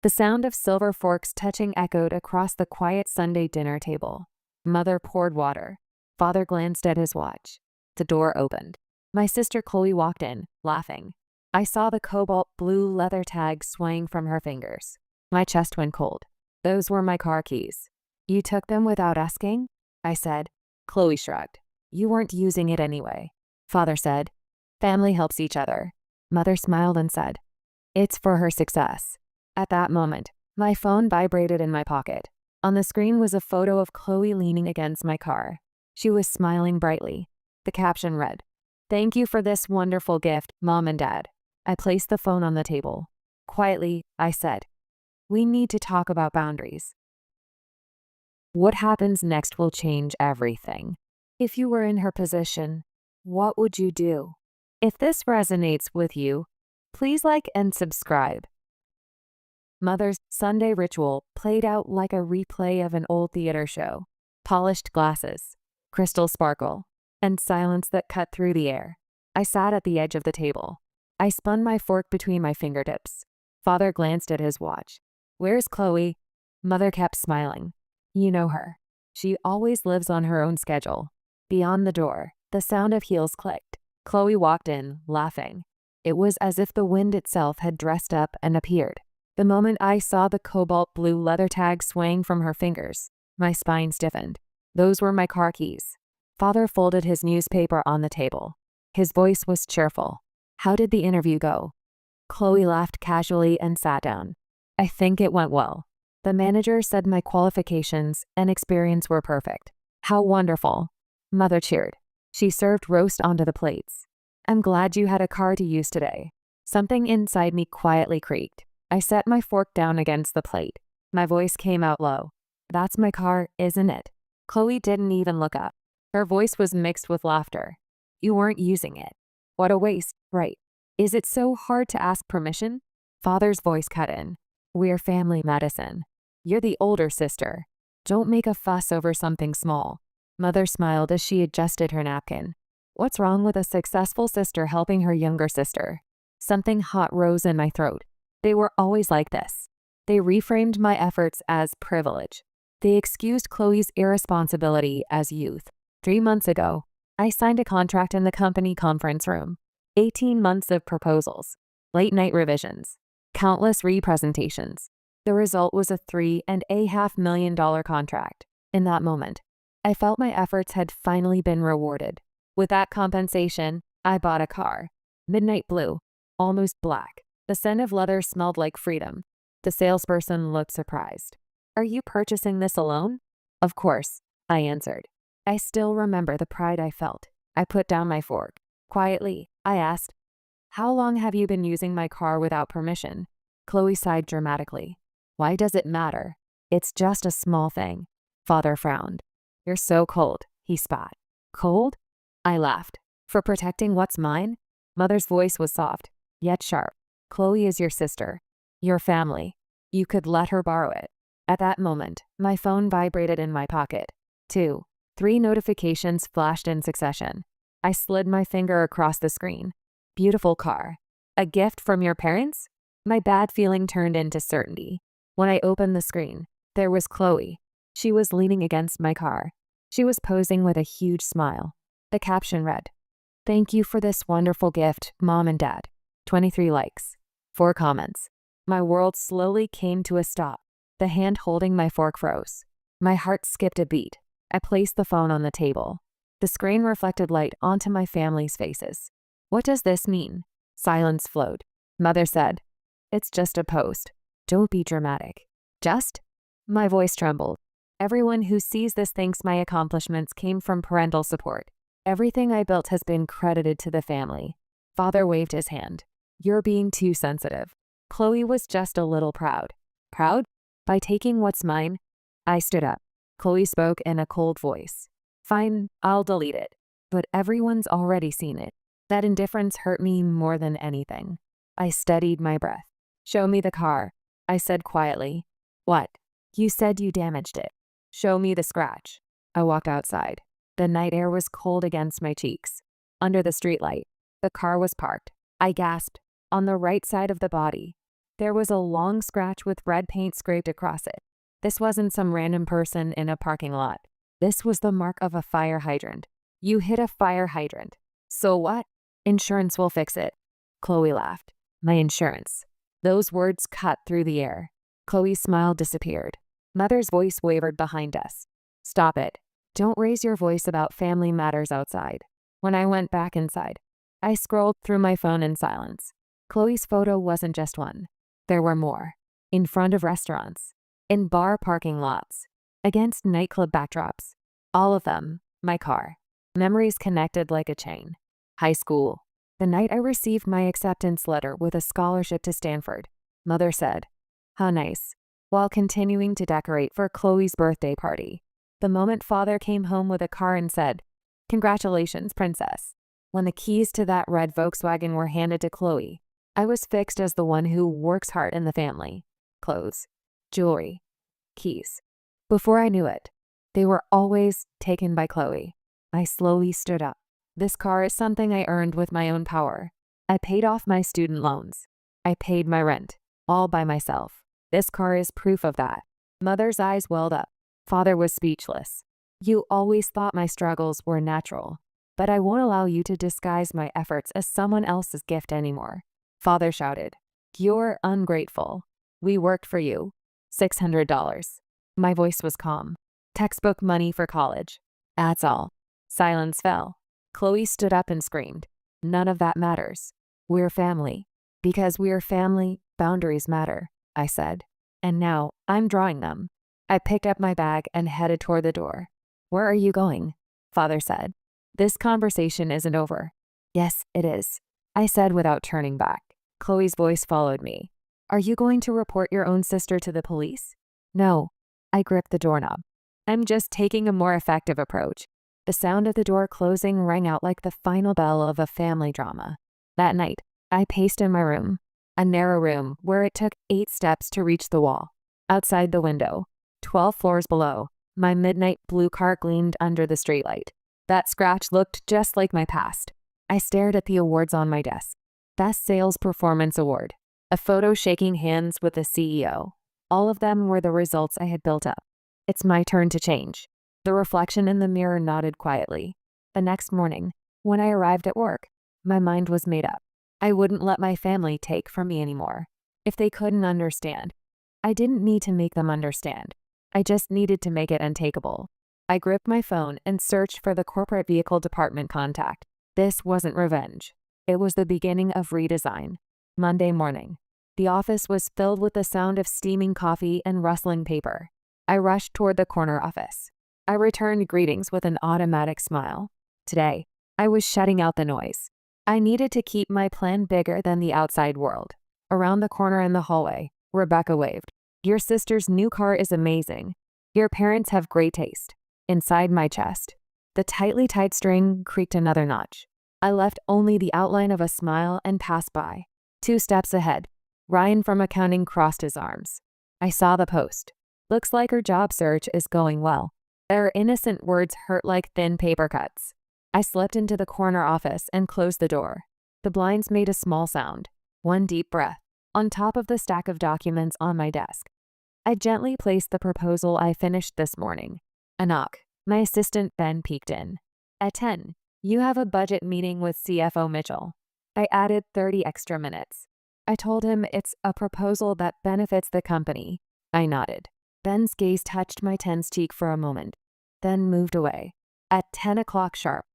The sound of silver forks touching echoed across the quiet Sunday dinner table. Mother poured water. Father glanced at his watch. The door opened. My sister Chloe walked in, laughing. I saw the cobalt blue leather tag swaying from her fingers. My chest went cold. Those were my car keys. You took them without asking? I said. Chloe shrugged. You weren't using it anyway. Father said. Family helps each other. Mother smiled and said, it's for her success. At that moment, my phone vibrated in my pocket. On the screen was a photo of Chloe leaning against my car. She was smiling brightly. The caption read, "Thank you for this wonderful gift, Mom and Dad." I placed the phone on the table. Quietly, I said, we need to talk about boundaries. What happens next will change everything. If you were in her position, what would you do? If this resonates with you, please like and subscribe. Mother's Sunday ritual played out like a replay of an old theater show. Polished glasses, crystal sparkle, and silence that cut through the air. I sat at the edge of the table. I spun my fork between my fingertips. Father glanced at his watch. Where's Chloe? Mother kept smiling. You know her. She always lives on her own schedule. Beyond the door, the sound of heels clicked. Chloe walked in, laughing. It was as if the wind itself had dressed up and appeared. The moment I saw the cobalt blue leather tag swaying from her fingers, my spine stiffened. Those were my car keys. Father folded his newspaper on the table. His voice was cheerful. How did the interview go? Chloe laughed casually and sat down. I think it went well. The manager said my qualifications and experience were perfect. How wonderful. Mother cheered. She served roast onto the plates. I'm glad you had a car to use today. Something inside me quietly creaked. I set my fork down against the plate. My voice came out low. That's my car, isn't it? Chloe didn't even look up. Her voice was mixed with laughter. You weren't using it. What a waste, right? Is it so hard to ask permission? Father's voice cut in. We're family medicine. You're the older sister. Don't make a fuss over something small. Mother smiled as she adjusted her napkin. What's wrong with a successful sister helping her younger sister? Something hot rose in my throat. They were always like this. They reframed my efforts as privilege. They excused Chloe's irresponsibility as youth. 3 months ago, I signed a contract in the company conference room. 18 months of proposals, late-night revisions, countless representations. The result was a $3.5 million contract. In that moment, I felt my efforts had finally been rewarded. With that compensation, I bought a car. Midnight blue, almost black. The scent of leather smelled like freedom. The salesperson looked surprised. Are you purchasing this alone? Of course, I answered. I still remember the pride I felt. I put down my fork. Quietly, I asked, how long have you been using my car without permission? Chloe sighed dramatically. Why does it matter? It's just a small thing. Father frowned. You're so cold, he spat. Cold? I laughed. For protecting what's mine? Mother's voice was soft, yet sharp. Chloe is your sister. Your family. You could let her borrow it. At that moment, my phone vibrated in my pocket. 2, 3 notifications flashed in succession. I slid my finger across the screen. Beautiful car. A gift from your parents? My bad feeling turned into certainty. When I opened the screen, there was Chloe. She was leaning against my car. She was posing with a huge smile. The caption read, "Thank you for this wonderful gift, Mom and Dad." 23 likes. 4 comments. My world slowly came to a stop. The hand holding my fork froze. My heart skipped a beat. I placed the phone on the table. The screen reflected light onto my family's faces. What does this mean? Silence flowed. Mother said, it's just a post. Don't be dramatic. Just? My voice trembled. Everyone who sees this thinks my accomplishments came from parental support. Everything I built has been credited to the family. Father waved his hand. You're being too sensitive. Chloe was just a little proud. Proud? By taking what's mine? I stood up. Chloe spoke in a cold voice. Fine, I'll delete it. But everyone's already seen it. That indifference hurt me more than anything. I steadied my breath. Show me the car, I said quietly. What? You said you damaged it. Show me the scratch. I walked outside. The night air was cold against my cheeks. Under the streetlight, the car was parked. I gasped. On the right side of the body. There was a long scratch with red paint scraped across it. This wasn't some random person in a parking lot. This was the mark of a fire hydrant. You hit a fire hydrant. So what? Insurance will fix it. Chloe laughed. My insurance. Those words cut through the air. Chloe's smile disappeared. Mother's voice wavered behind us. Stop it. Don't raise your voice about family matters outside. When I went back inside, I scrolled through my phone in silence. Chloe's photo wasn't just one. There were more. In front of restaurants. In bar parking lots. Against nightclub backdrops. All of them. My car. Memories connected like a chain. High school. The night I received my acceptance letter with a scholarship to Stanford. Mother said, "How nice," while continuing to decorate for Chloe's birthday party. The moment father came home with a car and said, "Congratulations, princess." When the keys to that red Volkswagen were handed to Chloe, I was fixed as the one who works hard in the family. Clothes, jewelry, keys. Before I knew it, they were always taken by Chloe. I slowly stood up. This car is something I earned with my own power. I paid off my student loans. I paid my rent, all by myself. This car is proof of that. Mother's eyes welled up. Father was speechless. You always thought my struggles were natural, but I won't allow you to disguise my efforts as someone else's gift anymore. Father shouted, "You're ungrateful. We worked for you. $600. My voice was calm. Textbook money for college. That's all. Silence fell. Chloe stood up and screamed, "None of that matters. We're family. Because we're family, boundaries matter," I said. And now I'm drawing them. I picked up my bag and headed toward the door. "Where are you going?" Father said. "This conversation isn't over." "Yes, it is," I said without turning back. Chloe's voice followed me. "Are you going to report your own sister to the police?" "No." I gripped the doorknob. "I'm just taking a more effective approach." The sound of the door closing rang out like the final bell of a family drama. That night, I paced in my room, a narrow room where it took 8 steps to reach the wall. Outside the window, 12 floors below, my midnight blue car gleamed under the streetlight. That scratch looked just like my past. I stared at the awards on my desk. Best Sales Performance Award, a photo shaking hands with the CEO. All of them were the results I had built up. It's my turn to change. The reflection in the mirror nodded quietly. The next morning, when I arrived at work, my mind was made up. I wouldn't let my family take from me anymore. If they couldn't understand, I didn't need to make them understand. I just needed to make it untakeable. I gripped my phone and searched for the corporate vehicle department contact. This wasn't revenge. It was the beginning of redesign. Monday morning. The office was filled with the sound of steaming coffee and rustling paper. I rushed toward the corner office. I returned greetings with an automatic smile. Today, I was shutting out the noise. I needed to keep my plan bigger than the outside world. Around the corner in the hallway, Rebecca waved. "Your sister's new car is amazing. Your parents have great taste." Inside my chest, the tightly tied string creaked another notch. I left only the outline of a smile and passed by. 2 steps ahead, Ryan from accounting crossed his arms. I saw the post. "Looks like her job search is going well." Their innocent words hurt like thin paper cuts. I slipped into the corner office and closed the door. The blinds made a small sound. One deep breath. On top of the stack of documents on my desk, I gently placed the proposal I finished this morning. A knock. My assistant Ben peeked in. "At 10, you have a budget meeting with CFO Mitchell." I added 30 extra minutes. I told him it's a proposal that benefits the company. I nodded. Ben's gaze touched my tense cheek for a moment, then moved away. At 10 o'clock sharp,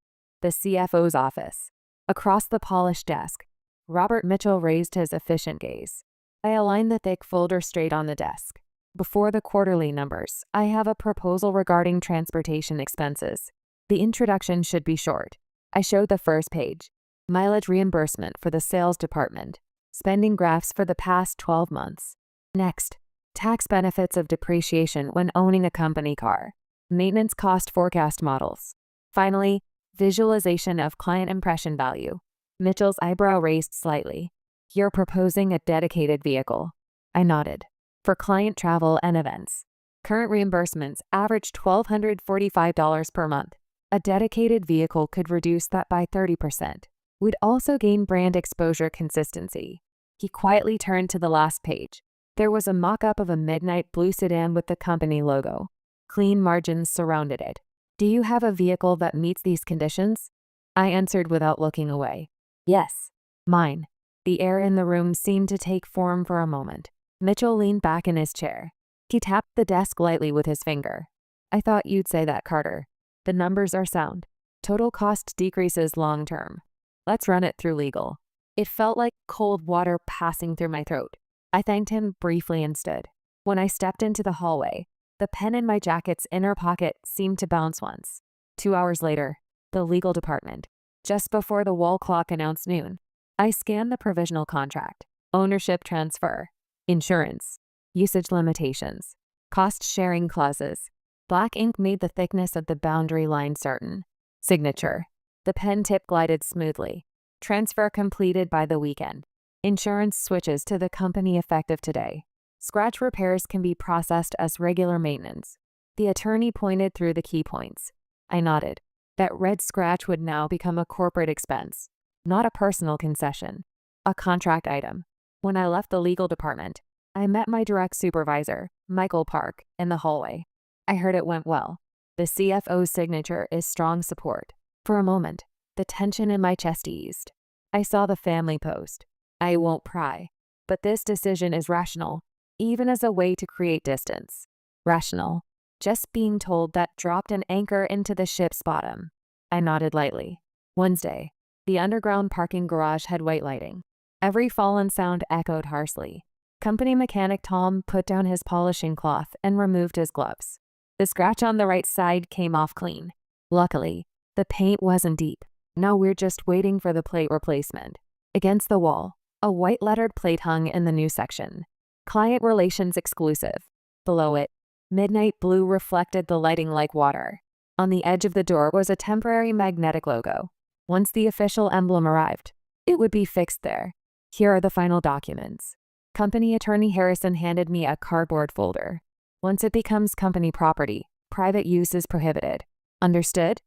the CFO's office. Across the polished desk, Robert Mitchell raised his efficient gaze. I aligned the thick folder straight on the desk. "Before the quarterly numbers, I have a proposal regarding transportation expenses. The introduction should be short." I showed the first page. Mileage reimbursement for the sales department. Spending graphs for the past 12 months. Next, tax benefits of depreciation when owning a company car. Maintenance cost forecast models. Finally, visualization of client impression value. Mitchell's eyebrow raised slightly. "You're proposing a dedicated vehicle." I nodded. "For client travel and events. Current reimbursements average $1,245 per month. A dedicated vehicle could reduce that by 30%. We'd also gain brand exposure consistency." He quietly turned to the last page. There was a mock-up of a midnight blue sedan with the company logo. Clean margins surrounded it. Do you have a vehicle that meets these conditions? I answered without looking away. Yes. Mine. The air in the room seemed to take form for a moment. Mitchell leaned back in his chair. He tapped the desk lightly with his finger. I thought you'd say that, Carter. The numbers are sound. Total cost decreases long term. Let's run it through legal. It felt like cold water passing through my throat. I thanked him briefly and stood. When I stepped into the hallway, the pen in my jacket's inner pocket seemed to bounce once. 2 hours later, the legal department. Just before the wall clock announced noon, I scanned the provisional contract, ownership transfer, insurance, usage limitations, cost-sharing clauses. Black ink made the thickness of the boundary line certain. Signature. The pen tip glided smoothly. Transfer completed by the weekend. Insurance switches to the company effective today. Scratch repairs can be processed as regular maintenance. The attorney pointed through the key points. I nodded. That red scratch would now become a corporate expense, not a personal concession, a contract item. When I left the legal department, I met my direct supervisor, Michael Park, in the hallway. I heard it went well. The CFO's signature is strong support. For a moment, the tension in my chest eased. I saw the family post. I won't pry, but this decision is rational, even as a way to create distance. Rational. Just being told that dropped an anchor into the ship's bottom. I nodded lightly. Wednesday. The underground parking garage had white lighting. Every fallen sound echoed harshly. Company mechanic Tom put down his polishing cloth and removed his gloves. The scratch on the right side came off clean. Luckily, the paint wasn't deep. Now we're just waiting for the plate replacement. Against the wall, a white lettered plate hung in the new section. Client Relations Exclusive. Below it, midnight blue reflected the lighting like water. On the edge of the door was a temporary magnetic logo. Once the official emblem arrived, it would be fixed there. Here are the final documents. Company Attorney Harrison handed me a cardboard folder. Once it becomes company property, private use is prohibited. Understood?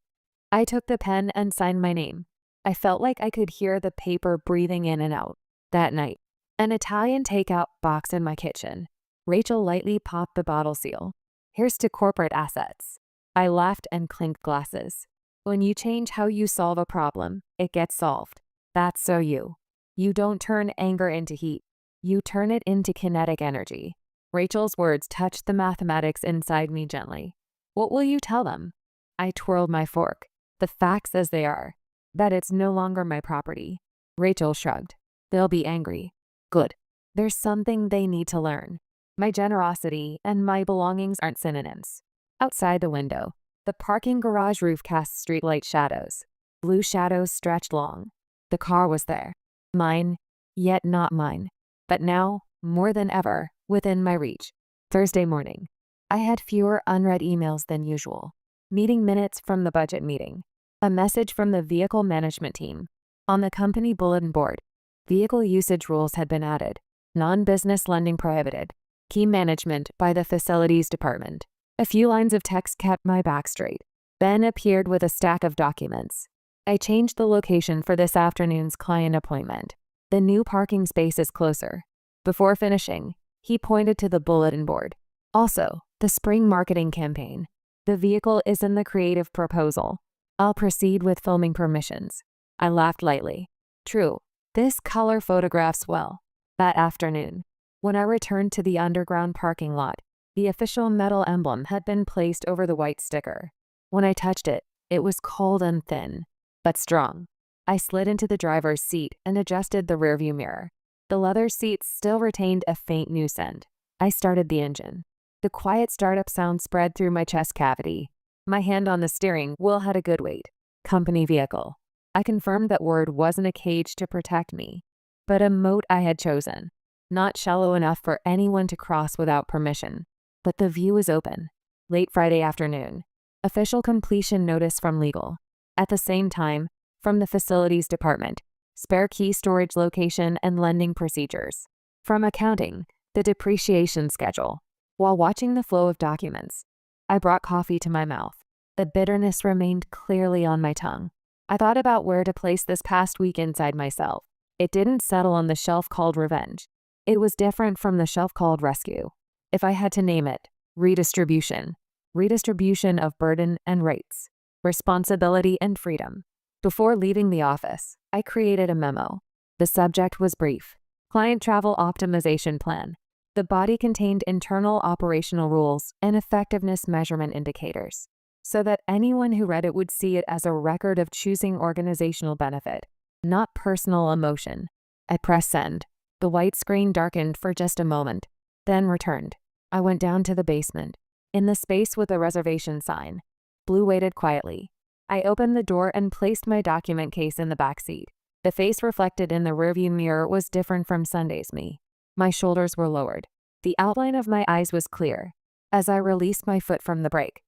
I took the pen and signed my name. I felt like I could hear the paper breathing in and out. That night, an Italian takeout box in my kitchen. Rachel lightly popped the bottle seal. Here's to corporate assets. I laughed and clinked glasses. When you change how you solve a problem, it gets solved. That's so you. You don't turn anger into heat. You turn it into kinetic energy. Rachel's words touched the mathematics inside me gently. What will you tell them? I twirled my fork. The facts as they are. That it's no longer my property. Rachel shrugged. They'll be angry. Good. There's something they need to learn. My generosity and my belongings aren't synonyms. Outside the window, the parking garage roof cast streetlight shadows. Blue shadows stretched long. The car was there. Mine, yet not mine. But now, more than ever, within my reach. Thursday morning. I had fewer unread emails than usual. Meeting minutes from the budget meeting. A message from the vehicle management team. On the company bulletin board, vehicle usage rules had been added. Non-business lending prohibited. Key management by the facilities department. A few lines of text kept my back straight. Ben appeared with a stack of documents. I changed the location for this afternoon's client appointment. The new parking space is closer. Before finishing, he pointed to the bulletin board. Also, the spring marketing campaign. The vehicle is in the creative proposal. I'll proceed with filming permissions. I laughed lightly. True, this color photographs well. That afternoon, when I returned to the underground parking lot, the official metal emblem had been placed over the white sticker. When I touched it, it was cold and thin, but strong. I slid into the driver's seat and adjusted the rearview mirror. The leather seats still retained a faint new scent. I started the engine. The quiet startup sound spread through my chest cavity. My hand on the steering wheel had a good weight. Company vehicle. I confirmed that word wasn't a cage to protect me, but a moat I had chosen. Not shallow enough for anyone to cross without permission. But the view is open. Late Friday afternoon. Official completion notice from legal. At the same time, from the facilities department. Spare key storage location and lending procedures. From accounting, the depreciation schedule. While watching the flow of documents, I brought coffee to my mouth. The bitterness remained clearly on my tongue. I thought about where to place this past week inside myself. It didn't settle on the shelf called revenge. It was different from the shelf called rescue. If I had to name it, redistribution. Redistribution of burden and rights, responsibility and freedom. Before leaving the office, I created a memo. The subject was brief. Client travel optimization plan. The body contained internal operational rules and effectiveness measurement indicators, so that anyone who read it would see it as a record of choosing organizational benefit, not personal emotion. I pressed send. The white screen darkened for just a moment, then returned. I went down to the basement. In the space with a reservation sign, Blue waited quietly. I opened the door and placed my document case in the back seat. The face reflected in the rearview mirror was different from Sunday's me. My shoulders were lowered. The outline of my eyes was clear. As I released my foot from the brake,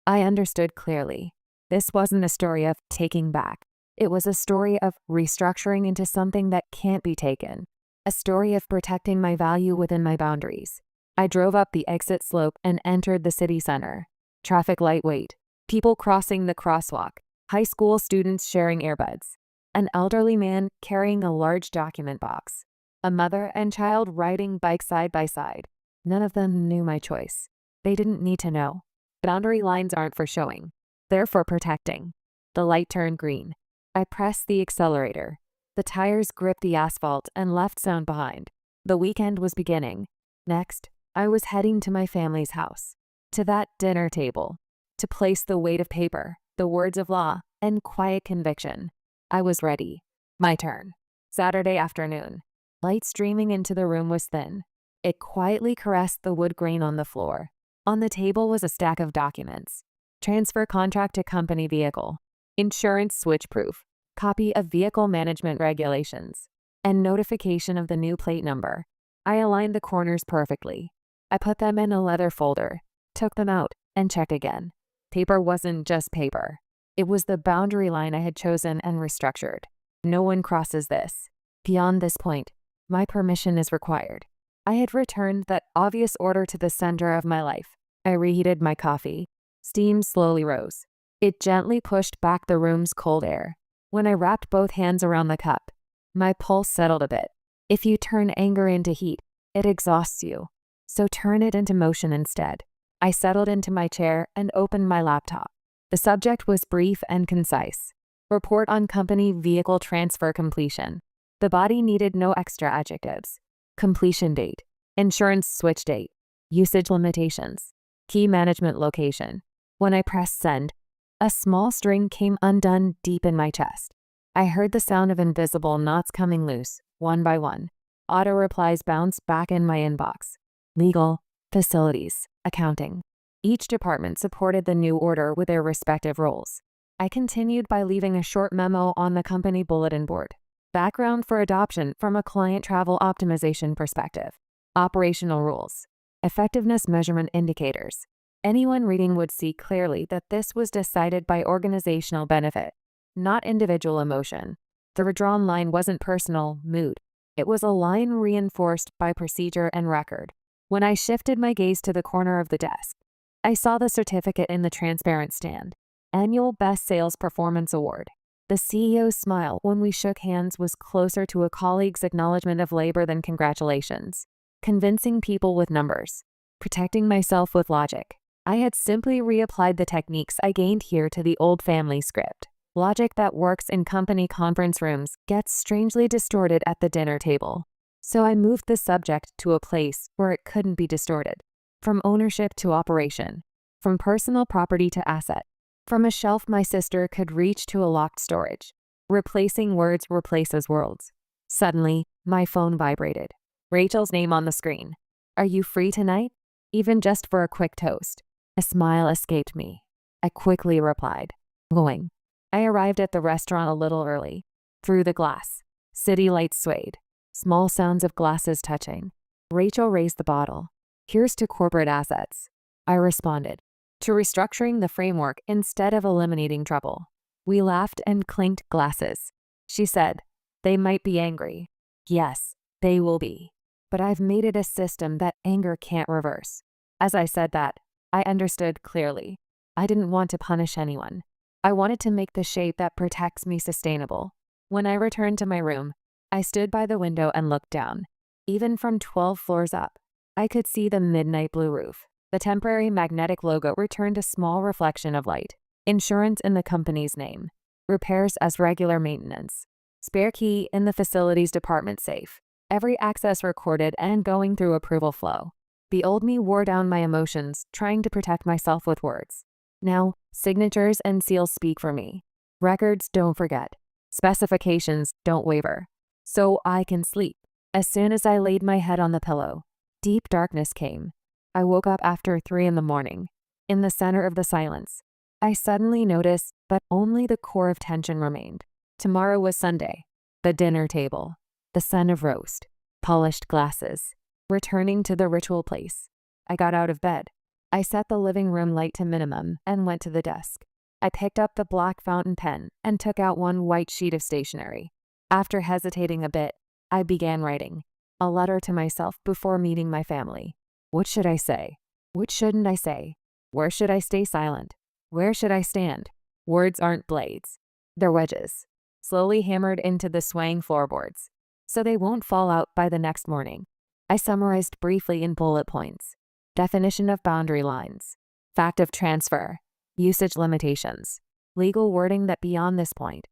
I understood clearly. This wasn't a story of taking back. It was a story of restructuring into something that can't be taken. A story of protecting my value within my boundaries. I drove up the exit slope and entered the city center. Traffic light wait. People crossing the crosswalk. High school students sharing earbuds. An elderly man carrying a large document box. A mother and child riding bikes side by side. None of them knew my choice. They didn't need to know. Boundary lines aren't for showing. They're for protecting. The light turned green. I pressed the accelerator. The tires gripped the asphalt and left sound behind. The weekend was beginning. Next, I was heading to my family's house. To that dinner table. To place the weight of paper, the words of law, and quiet conviction. I was ready. My turn. Saturday afternoon. Light streaming into the room was thin. It quietly caressed the wood grain on the floor. On the table was a stack of documents. Transfer contract to company vehicle. Insurance switch proof. Copy of vehicle management regulations. And notification of the new plate number. I aligned the corners perfectly. I put them in a leather folder, took them out, and checked again. Paper wasn't just paper. It was the boundary line I had chosen and restructured. No one crosses this. Beyond this point, my permission is required. I had returned that obvious order to the center of my life. I reheated my coffee. Steam slowly rose. It gently pushed back the room's cold air. When I wrapped both hands around the cup, my pulse settled a bit. If you turn anger into heat, it exhausts you. So turn it into motion instead. I settled into my chair and opened my laptop. The subject was brief and concise. Report on company vehicle transfer completion. The body needed no extra adjectives. Completion date. Insurance switch date. Usage limitations. Key management location. When I pressed send, a small string came undone deep in my chest. I heard the sound of invisible knots coming loose, one by one. Auto replies bounced back in my inbox. Legal, facilities, accounting. Each department supported the new order with their respective roles. I continued by leaving a short memo on the company bulletin board. Background for adoption from a client travel optimization perspective. Operational rules. Effectiveness measurement indicators. Anyone reading would see clearly that this was decided by organizational benefit, not individual emotion. The redrawn line wasn't personal mood. It was a line reinforced by procedure and record. When I shifted my gaze to the corner of the desk, I saw the certificate in the transparent stand. Annual Best Sales Performance Award. The CEO's smile when we shook hands was closer to a colleague's acknowledgement of labor than congratulations. Convincing people with numbers. Protecting myself with logic. I had simply reapplied the techniques I gained here to the old family script. Logic that works in company conference rooms gets strangely distorted at the dinner table. So I moved the subject to a place where it couldn't be distorted. From ownership to operation. From personal property to asset. From a shelf my sister could reach to a locked storage. Replacing words replaces worlds. Suddenly, my phone vibrated. Rachel's name on the screen. Are you free tonight? Even just for a quick toast. A smile escaped me. I quickly replied. Going. I arrived at the restaurant a little early. Through the glass. City lights swayed. Small sounds of glasses touching. Rachel raised the bottle. Here's to corporate assets. I responded. To restructuring the framework instead of eliminating trouble. We laughed and clinked glasses. She said, they might be angry. Yes, they will be. But I've made it a system that anger can't reverse. As I said that, I understood clearly. I didn't want to punish anyone. I wanted to make the shape that protects me sustainable. When I returned to my room, I stood by the window and looked down. Even from 12 floors up, I could see the midnight blue roof. The temporary magnetic logo returned a small reflection of light. Insurance in the company's name. Repairs as regular maintenance. Spare key in the facilities department safe. Every access recorded and going through approval flow. The old me wore down my emotions, trying to protect myself with words. Now, signatures and seals speak for me. Records don't forget. Specifications don't waver. So I can sleep. As soon as I laid my head on the pillow, deep darkness came. I woke up after 3 in the morning. In the center of the silence, I suddenly noticed that only the core of tension remained. Tomorrow was Sunday. The dinner table. The scent of roast. Polished glasses. Returning to the ritual place. I got out of bed. I set the living room light to minimum and went to the desk. I picked up the black fountain pen and took out one white sheet of stationery. After hesitating a bit, I began writing. A letter to myself before meeting my family. What should I say? What shouldn't I say? Where should I stay silent? Where should I stand? Words aren't blades. They're wedges, slowly hammered into the swaying floorboards, so they won't fall out by the next morning. I summarized briefly in bullet points. Definition of boundary lines. Fact of transfer. Usage limitations. Legal wording that beyond this point,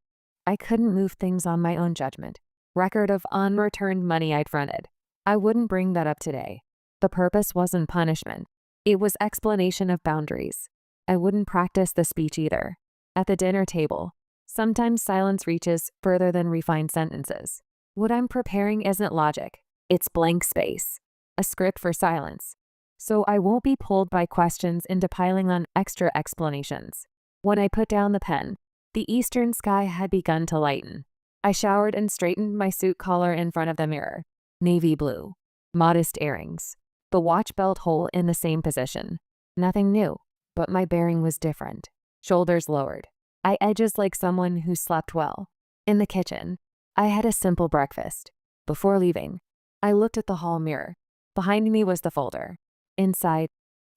I couldn't move things on my own judgment. Record of unreturned money I'd fronted. I wouldn't bring that up today. The purpose wasn't punishment. It was explanation of boundaries. I wouldn't practice the speech either. At the dinner table, sometimes silence reaches further than refined sentences. What I'm preparing isn't logic. It's blank space. A script for silence. So I won't be pulled by questions into piling on extra explanations. When I put down the pen, the eastern sky had begun to lighten. I showered and straightened my suit collar in front of the mirror. Navy blue. Modest earrings. The watch belt hole in the same position. Nothing new, but my bearing was different. Shoulders lowered. I edges like someone who slept well. In the kitchen, I had a simple breakfast. Before leaving, I looked at the hall mirror. Behind me was the folder. Inside,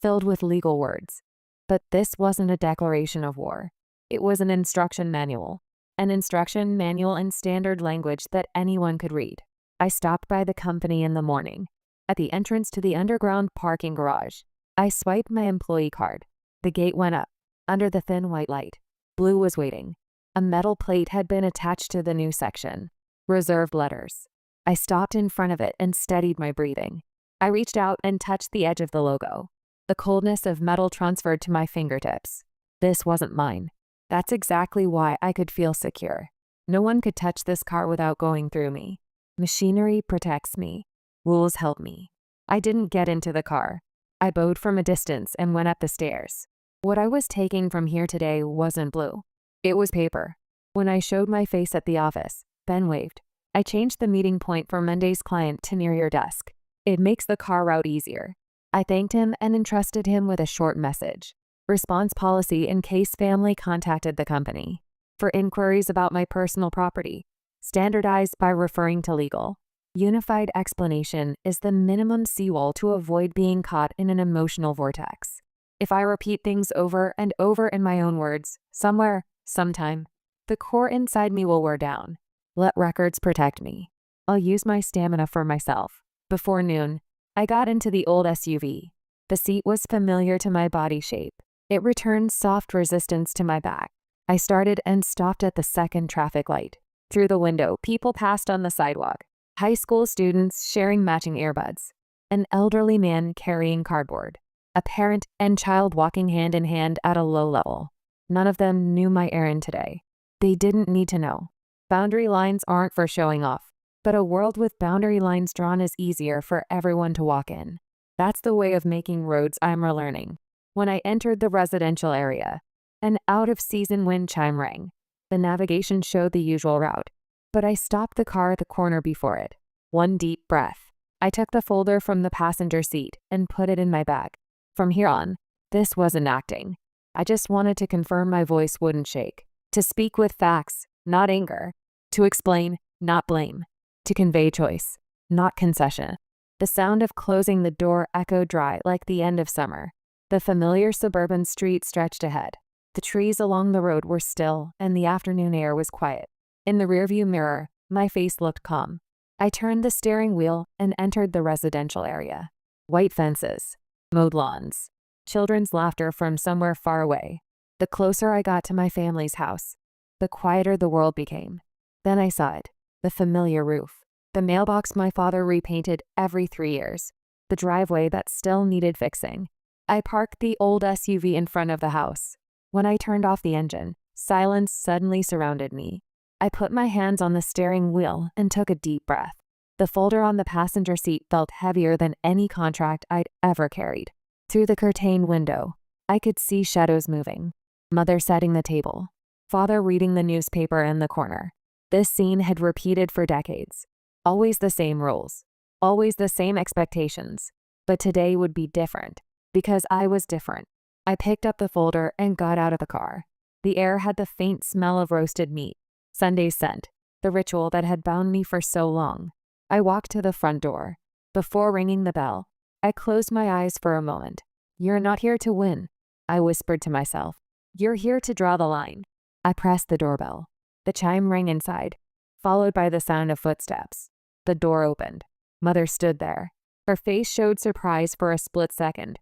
filled with legal words. But this wasn't a declaration of war. It was an instruction manual. An instruction manual in standard language that anyone could read. I stopped by the company in the morning. At the entrance to the underground parking garage, I swiped my employee card. The gate went up. Under the thin white light, Blue was waiting. A metal plate had been attached to the new section. Reserved letters. I stopped in front of it and steadied my breathing. I reached out and touched the edge of the logo. The coldness of metal transferred to my fingertips. This wasn't mine. That's exactly why I could feel secure. No one could touch this car without going through me. Machinery protects me. Rules help me. I didn't get into the car. I bowed from a distance and went up the stairs. What I was taking from here today wasn't blue. It was paper. When I showed my face at the office, Ben waved. I changed the meeting point for Monday's client to near your desk. It makes the car route easier. I thanked him and entrusted him with a short message. Response policy in case family contacted the company. For inquiries about my personal property. Standardized by referring to legal. Unified explanation is the minimum seawall to avoid being caught in an emotional vortex. If I repeat things over and over in my own words, somewhere, sometime, the core inside me will wear down. Let records protect me. I'll use my stamina for myself. Before noon, I got into the old SUV. The seat was familiar to my body shape. It returned soft resistance to my back. I started and stopped at the second traffic light. Through the window, people passed on the sidewalk. High school students sharing matching earbuds. An elderly man carrying cardboard. A parent and child walking hand in hand at a low level. None of them knew my errand today. They didn't need to know. Boundary lines aren't for showing off, but a world with boundary lines drawn is easier for everyone to walk in. That's the way of making roads I'm relearning. When I entered the residential area, an out-of-season wind chime rang. The navigation showed the usual route, but I stopped the car at the corner before it. One deep breath. I took the folder from the passenger seat and put it in my bag. From here on, this wasn't acting. I just wanted to confirm my voice wouldn't shake. To speak with facts, not anger. To explain, not blame. To convey choice, not concession. The sound of closing the door echoed dry like the end of summer. The familiar suburban street stretched ahead. The trees along the road were still and the afternoon air was quiet. In the rearview mirror, My face looked calm. I turned the steering wheel and entered the residential area. White fences, mowed lawns, children's laughter from somewhere far away. The closer I got to my family's house, the quieter the world became. Then I saw it, the familiar roof, the mailbox my father repainted every 3 years, the driveway that still needed fixing. I parked the old SUV in front of the house. When I turned off the engine, silence suddenly surrounded me. I put my hands on the steering wheel and took a deep breath. The folder on the passenger seat felt heavier than any contract I'd ever carried. Through the curtained window, I could see shadows moving. Mother setting the table, father reading the newspaper in the corner. This scene had repeated for decades. Always the same rules, always the same expectations. But today would be different, because I was different. I picked up the folder and got out of the car. The air had the faint smell of roasted meat, Sunday's scent, the ritual that had bound me for so long. I walked to the front door. Before ringing the bell, I closed my eyes for a moment. "You're not here to win," I whispered to myself. "You're here to draw the line." I pressed the doorbell. The chime rang inside, followed by the sound of footsteps. The door opened. Mother stood there. Her face showed surprise for a split second,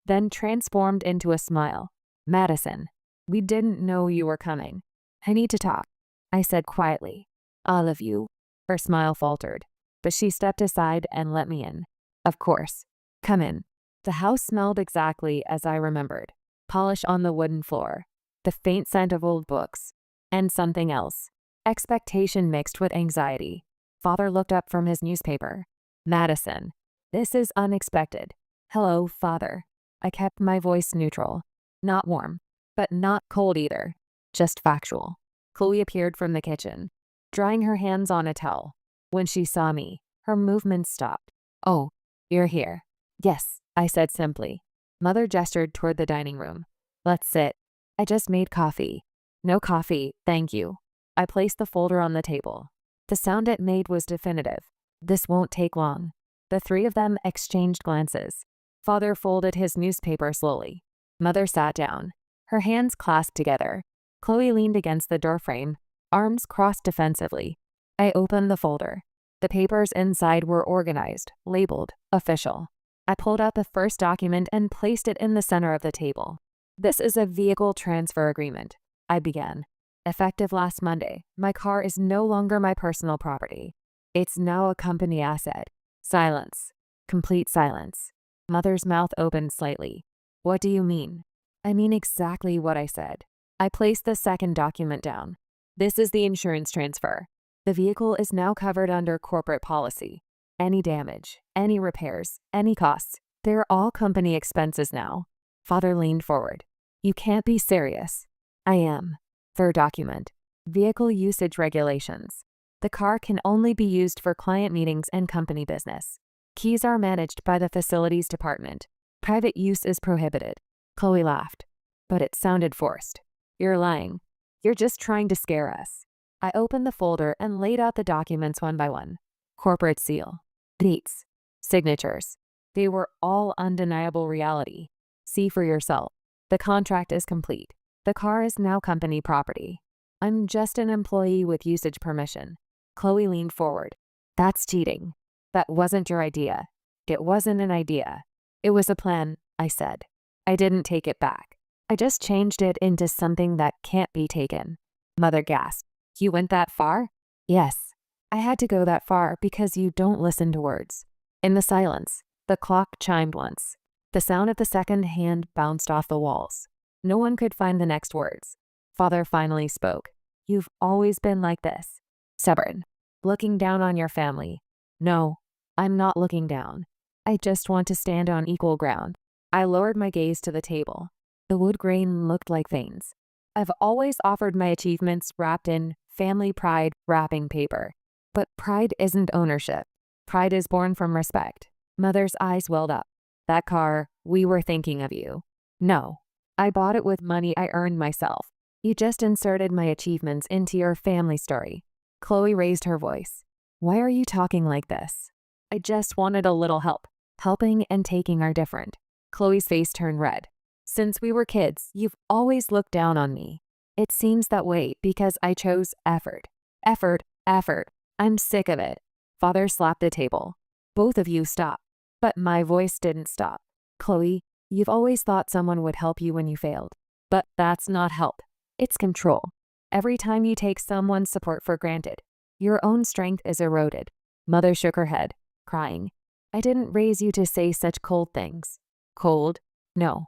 then transformed into a smile. "Madison, we didn't know you were coming. I need to talk," I said quietly. "All of you." Her smile faltered, but she stepped aside and let me in. "Of course. Come in." The house smelled exactly as I remembered. Polish on the wooden floor, the faint scent of old books, and something else. Expectation mixed with anxiety. Father looked up from his newspaper. "Madison, this is unexpected." "Hello, Father." I kept my voice neutral. Not warm, but not cold either. Just factual. Chloe appeared from the kitchen, drying her hands on a towel. When she saw me, her movements stopped. "Oh, you're here." "Yes," I said simply. Mother gestured toward the dining room. "Let's sit. I just made coffee." "No coffee, thank you." I placed the folder on the table. The sound it made was definitive. "This won't take long." The three of them exchanged glances. Father folded his newspaper slowly. Mother sat down, her hands clasped together. Chloe leaned against the doorframe, arms crossed defensively. I opened the folder. The papers inside were organized, labeled, official. I pulled out the first document and placed it in the center of the table. "This is a vehicle transfer agreement," I began. "Effective last Monday, my car is no longer my personal property. It's now a company asset." Silence. Complete silence. Mother's mouth opened slightly. "What do you mean?" "I mean exactly what I said." I placed the second document down. "This is the insurance transfer. The vehicle is now covered under corporate policy. Any damage, any repairs, any costs, they're all company expenses now." Father leaned forward. "You can't be serious." "I am." Third document. Vehicle usage regulations. The car can only be used for client meetings and company business. Keys are managed by the facilities department. Private use is prohibited. Chloe laughed, but it sounded forced. "You're lying. You're just trying to scare us." I opened the folder and laid out the documents one by one. Corporate seal. Dates. Signatures. They were all undeniable reality. See for yourself. The contract is complete. The car is now company property. I'm just an employee with usage permission. Chloe leaned forward. "That's cheating." "That wasn't your idea." "It wasn't an idea. It was a plan," I said. "I didn't take it back. I just changed it into something that can't be taken." Mother gasped. "You went that far?" "Yes. I had to go that far because you don't listen to words." In the silence, the clock chimed once. The sound of the second hand bounced off the walls. No one could find the next words. Father finally spoke. "You've always been like this. Stubborn. Looking down on your family." "No, I'm not looking down. I just want to stand on equal ground." I lowered my gaze to the table. The wood grain looked like veins. "I've always offered my achievements wrapped in family pride wrapping paper. But pride isn't ownership. Pride is born from respect." Mother's eyes welled up. "That car, we were thinking of you." "No. I bought it with money I earned myself. You just inserted my achievements into your family story." Chloe raised her voice. "Why are you talking like this?" "I just wanted a little help. Helping and taking are different." Chloe's face turned red. "Since we were kids, you've always looked down on me. It seems that way because I chose effort. Effort, effort. I'm sick of it. Father slapped the table. Both of you stop. But my voice didn't stop. Chloe, you've always thought someone would help you when you failed. But that's not help. It's control. Every time you take someone's support for granted, your own strength is eroded. Mother shook her head, crying. I didn't raise you to say such cold things. Cold? No.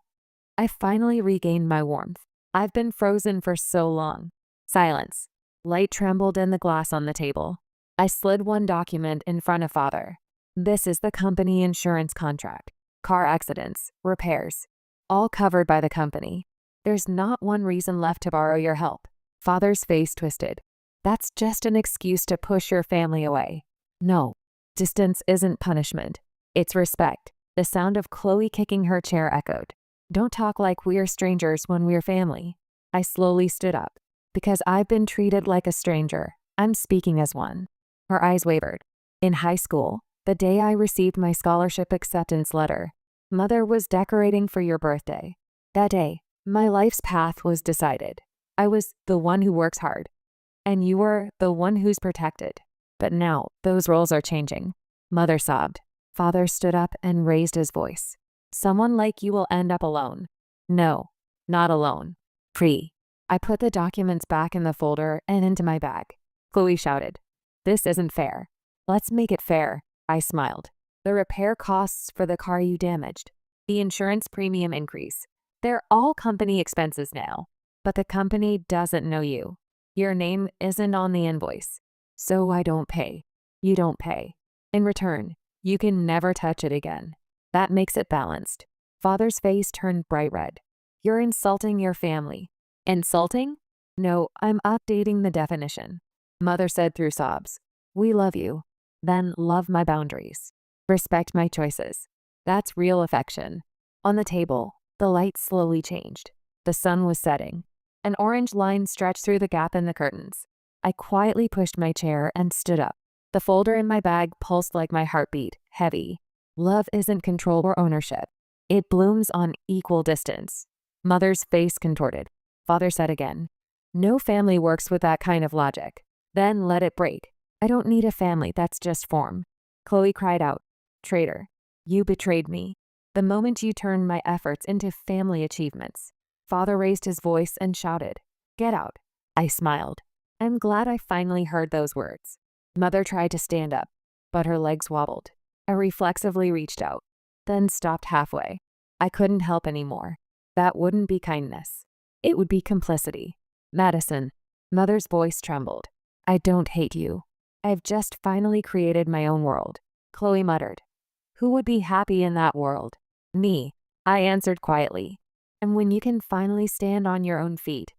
I finally regained my warmth. I've been frozen for so long. Silence. Light trembled in the glass on the table. I slid one document in front of Father. This is the company insurance contract. Car accidents, repairs, all covered by the company. There's not one reason left to borrow your help. Father's face twisted. That's just an excuse to push your family away. No, distance isn't punishment. It's respect. The sound of Chloe kicking her chair echoed. Don't talk like we're strangers when we're family. I slowly stood up. Because I've been treated like a stranger, I'm speaking as one. Her eyes wavered. In high school, the day I received my scholarship acceptance letter, Mother was decorating for your birthday. That day, my life's path was decided. I was the one who works hard, and you were the one who's protected. But now, those roles are changing. Mother sobbed. Father stood up and raised his voice. Someone like you will end up alone. No, not alone. Free. I put the documents back in the folder and into my bag. Chloe shouted, This isn't fair. Let's make it fair. I smiled. The repair costs for the car you damaged, the insurance premium increase. They're all company expenses now. But the company doesn't know you. Your name isn't on the invoice. So I don't pay. You don't pay. In return, you can never touch it again. That makes it balanced. Father's face turned bright red. You're insulting your family. Insulting? No, I'm updating the definition. Mother said through sobs. We love you. Then love my boundaries. Respect my choices. That's real affection. On the table, the light slowly changed. The sun was setting. An orange line stretched through the gap in the curtains. I quietly pushed my chair and stood up. The folder in my bag pulsed like my heartbeat, heavy. Love isn't control or ownership. It blooms on equal distance. Mother's face contorted. Father said again, No family works with that kind of logic. Then let it break. I don't need a family that's just form. Chloe cried out, Traitor, you betrayed me. The moment you turned my efforts into family achievements. Father raised his voice and shouted, Get out. I smiled. I'm glad I finally heard those words. Mother tried to stand up, but her legs wobbled. I reflexively reached out, then stopped halfway. I couldn't help anymore. That wouldn't be kindness. It would be complicity. Madison. Mother's voice trembled. I don't hate you. I've just finally created my own world. Chloe muttered. Who would be happy in that world? Me. I answered quietly. And when you can finally stand on your own feet,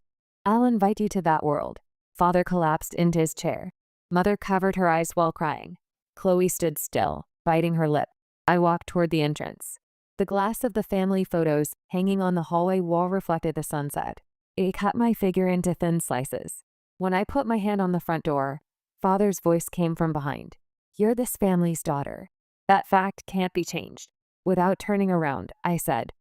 I'll invite you to that world. Father collapsed into his chair. Mother covered her eyes while crying. Chloe stood still, biting her lip. I walked toward the entrance. The glass of the family photos hanging on the hallway wall reflected the sunset. It cut my figure into thin slices. When I put my hand on the front door, Father's voice came from behind. You're this family's daughter. That fact can't be changed. Without turning around, I said,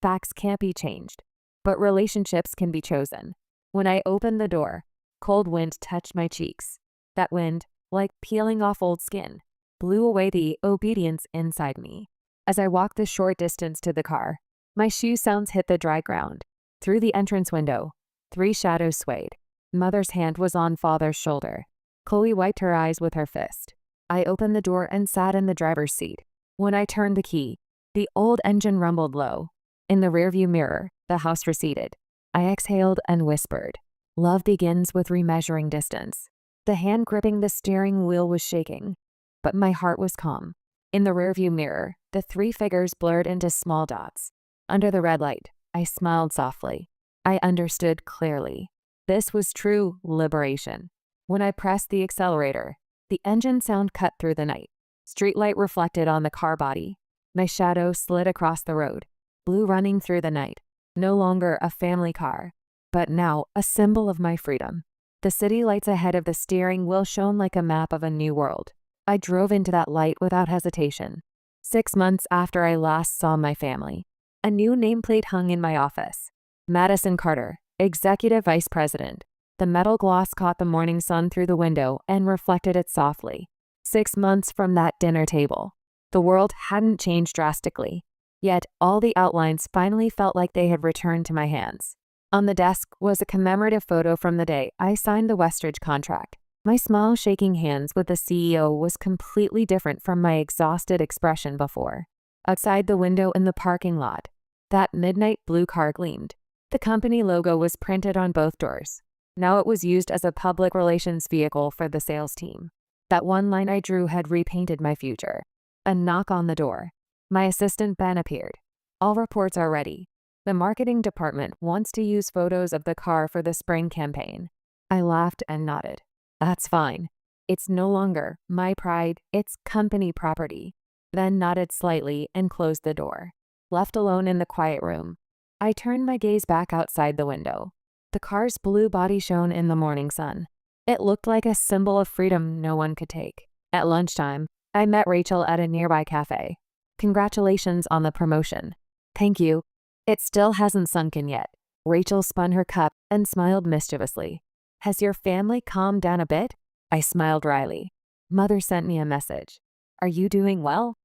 Facts can't be changed, but relationships can be chosen. When I opened the door, cold wind touched my cheeks. That wind, like peeling off old skin, blew away the obedience inside me. As I walked the short distance to the car, my shoe sounds hit the dry ground. Through the entrance window, 3 shadows swayed. Mother's hand was on Father's shoulder. Chloe wiped her eyes with her fist. I opened the door and sat in the driver's seat. When I turned the key, the old engine rumbled low. In the rearview mirror, the house receded. I exhaled and whispered, Love begins with remeasuring distance. The hand gripping the steering wheel was shaking, but my heart was calm. In the rearview mirror, the 3 figures blurred into small dots. Under the red light, I smiled softly. I understood clearly. This was true liberation. When I pressed the accelerator, the engine sound cut through the night. Streetlight reflected on the car body. My shadow slid across the road, blue running through the night. No longer a family car, but now a symbol of my freedom. The city lights ahead of the steering wheel shone like a map of a new world. I drove into that light without hesitation. 6 months after I last saw my family, a new nameplate hung in my office. Madison Carter, Executive Vice President. The metal gloss caught the morning sun through the window and reflected it softly. 6 months from that dinner table. The world hadn't changed drastically, yet all the outlines finally felt like they had returned to my hands. On the desk was a commemorative photo from the day I signed the Westridge contract. My smile shaking hands with the CEO was completely different from my exhausted expression before. Outside the window in the parking lot, that midnight blue car gleamed. The company logo was printed on both doors. Now it was used as a public relations vehicle for the sales team. That one line I drew had repainted my future. A knock on the door. My assistant Ben appeared. All reports are ready. The marketing department wants to use photos of the car for the spring campaign. I laughed and nodded. That's fine. It's no longer my pride, it's company property. Ben nodded slightly and closed the door. Left alone in the quiet room, I turned my gaze back outside the window. The car's blue body shone in the morning sun. It looked like a symbol of freedom no one could take. At lunchtime, I met Rachel at a nearby cafe. Congratulations on the promotion. Thank you. It still hasn't sunk in yet. Rachel spun her cup and smiled mischievously. Has your family calmed down a bit? I smiled wryly. Mother sent me a message. Are you doing well?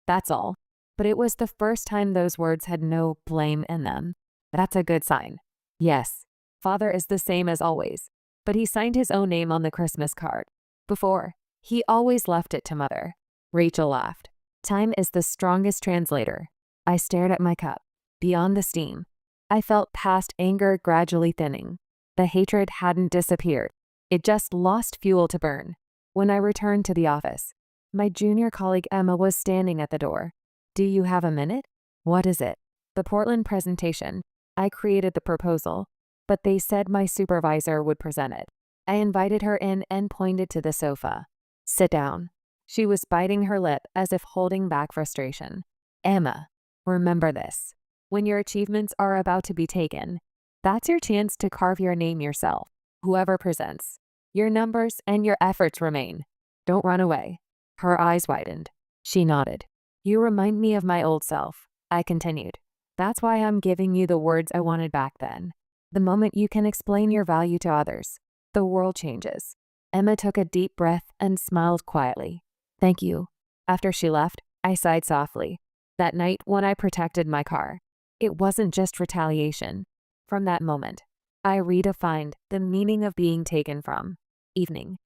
That's all. But it was the first time those words had no blame in them. That's a good sign. Yes, Father is the same as always, but he signed his own name on the Christmas card. Before, he always left it to Mother. Rachel laughed. Time is the strongest translator. I stared at my cup. Beyond the steam, I felt past anger gradually thinning. The hatred hadn't disappeared. It just lost fuel to burn. When I returned to the office, my junior colleague Emma was standing at the door. Do you have a minute? What is it? The Portland presentation. I created the proposal, but they said my supervisor would present it. I invited her in and pointed to the sofa. Sit down. She was biting her lip as if holding back frustration. Emma, remember this. When your achievements are about to be taken, that's your chance to carve your name yourself. Whoever presents, your numbers and your efforts remain. Don't run away. Her eyes widened. She nodded. You remind me of my old self, I continued. That's why I'm giving you the words I wanted back then. The moment you can explain your value to others, the world changes. Emma took a deep breath and smiled quietly. Thank you. After she left, I sighed softly. That night when I protected my car, it wasn't just retaliation. From that moment, I redefined the meaning of being taken from. Evening.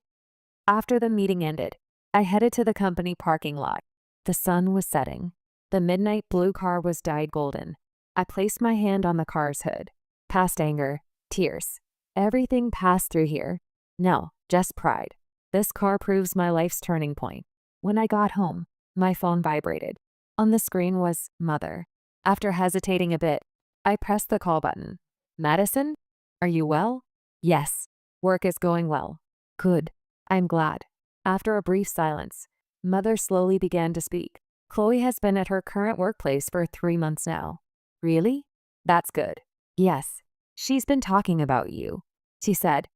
After the meeting ended, I headed to the company parking lot. The sun was setting. The midnight blue car was dyed golden. I placed my hand on the car's hood. Past anger, tears. Everything passed through here. No, just pride. This car proves my life's turning point. When I got home, my phone vibrated. On the screen was Mother. After hesitating a bit, I pressed the call button. Madison? Are you well? Yes. Work is going well. Good. I'm glad. After a brief silence, Mother slowly began to speak. Chloe has been at her current workplace for 3 months now. Really? That's good. Yes. She's been talking about you. She said,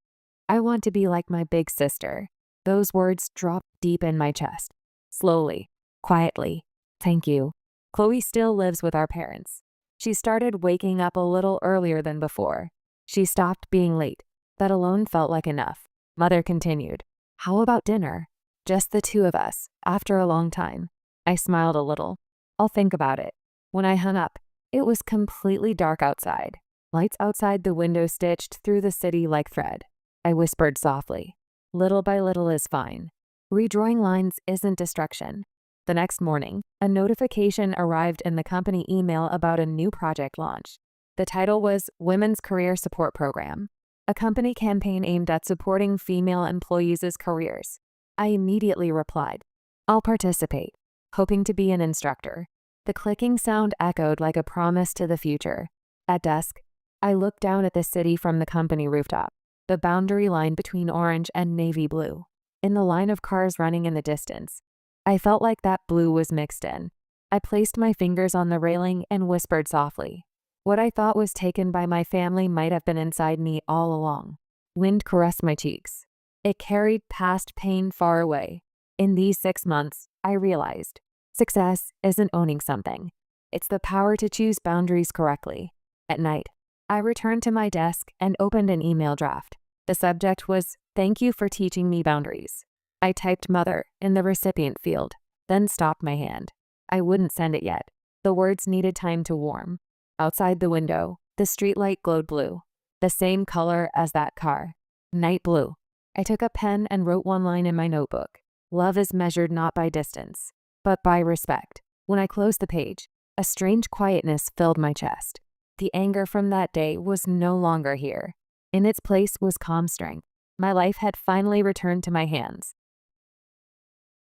I want to be like my big sister. Those words dropped deep in my chest. Slowly, quietly. Thank you. Chloe still lives with our parents. She started waking up a little earlier than before. She stopped being late. That alone felt like enough. Mother continued. How about dinner? Just the two of us, after a long time. I smiled a little. I'll think about it. When I hung up, it was completely dark outside. Lights outside the window stitched through the city like thread. I whispered softly. Little by little is fine. Redrawing lines isn't destruction. The next morning, a notification arrived in the company email about a new project launch. The title was Women's Career Support Program, a company campaign aimed at supporting female employees' careers. I immediately replied, I'll participate, hoping to be an instructor. The clicking sound echoed like a promise to the future. At dusk, I looked down at the city from the company rooftop, the boundary line between orange and navy blue. In the line of cars running in the distance, I felt like that blue was mixed in. I placed my fingers on the railing and whispered softly. What I thought was taken by my family might have been inside me all along. Wind caressed my cheeks. It carried past pain far away. In these 6 months, I realized success isn't owning something. It's the power to choose boundaries correctly. At night, I returned to my desk and opened an email draft. The subject was, "Thank you for teaching me boundaries." I typed mother in the recipient field, then stopped my hand. I wouldn't send it yet. The words needed time to warm. Outside the window, the streetlight glowed blue, the same color as that car. Night blue. I took a pen and wrote one line in my notebook. Love is measured not by distance, but by respect. When I closed the page, a strange quietness filled my chest. The anger from that day was no longer here. In its place was calm strength. My life had finally returned to my hands.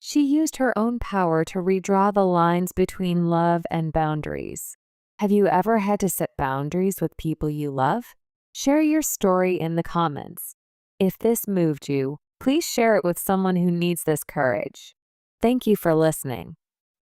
She used her own power to redraw the lines between love and boundaries. Have you ever had to set boundaries with people you love? Share your story in the comments. If this moved you, please share it with someone who needs this courage. Thank you for listening.